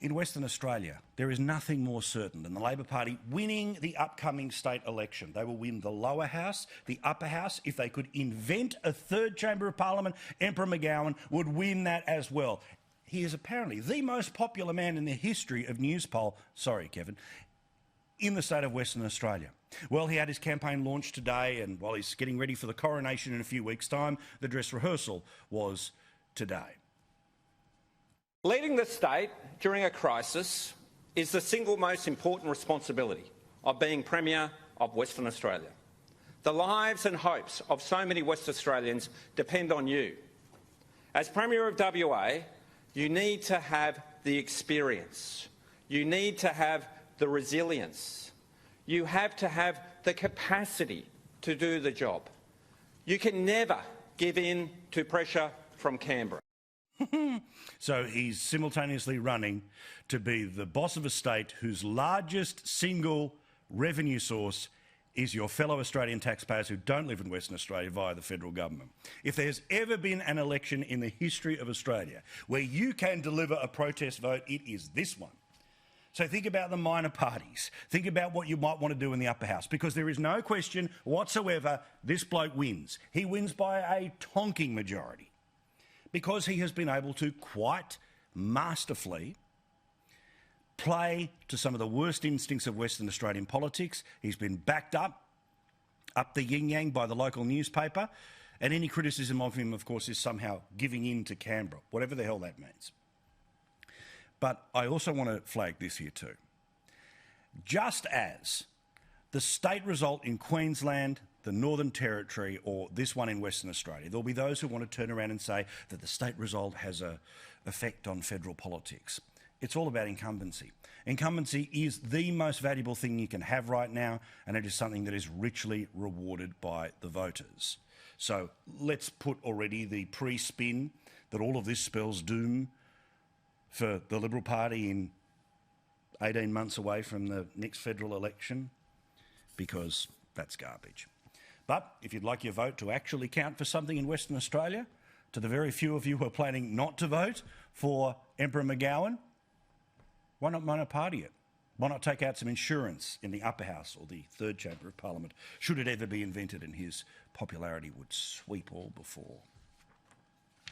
In Western Australia, there is nothing more certain than the Labor Party winning the upcoming state election. They will win the lower house, the upper house. If they could invent a third chamber of parliament, Emperor McGowan would win that as well. He is apparently the most popular man in the history of Newspoll, sorry Kevin, in the state of Western Australia. Well, he had his campaign launched today, and while he's getting ready for the coronation in a few weeks' time, the dress rehearsal was today. Leading the state during a crisis is the single most important responsibility of being Premier of Western Australia. The lives and hopes of so many West Australians depend on you. As Premier of WA, you need to have the experience. You need to have the resilience. You have to have the capacity to do the job. You can never give in to pressure from Canberra. So he's simultaneously running to be the boss of a state whose largest single revenue source is your fellow Australian taxpayers who don't live in Western Australia via the federal government. If there's ever been an election in the history of Australia where you can deliver a protest vote, it is this one. So think about the minor parties. Think about what you might want to do in the upper house, because there is no question whatsoever this bloke wins. He wins by a tonking majority, because he has been able to quite masterfully play to some of the worst instincts of Western Australian politics. He's been backed up the yin-yang by the local newspaper, and any criticism of him, of course, is somehow giving in to Canberra, whatever the hell that means. But I also want to flag this here too. Just as the state result in Queensland, the Northern Territory, or this one in Western Australia, there'll be those who want to turn around and say that the state result has an effect on federal politics. It's all about incumbency. Incumbency is the most valuable thing you can have right now, and it is something that is richly rewarded by the voters. So let's put already the pre-spin that all of this spells doom for the Liberal Party in 18 months away from the next federal election, because that's garbage. But if you'd like your vote to actually count for something in Western Australia, to the very few of you who are planning not to vote for Emperor McGowan, why not party it? Why not take out some insurance in the upper house or the third chamber of parliament, should it ever be invented and his popularity would sweep all before?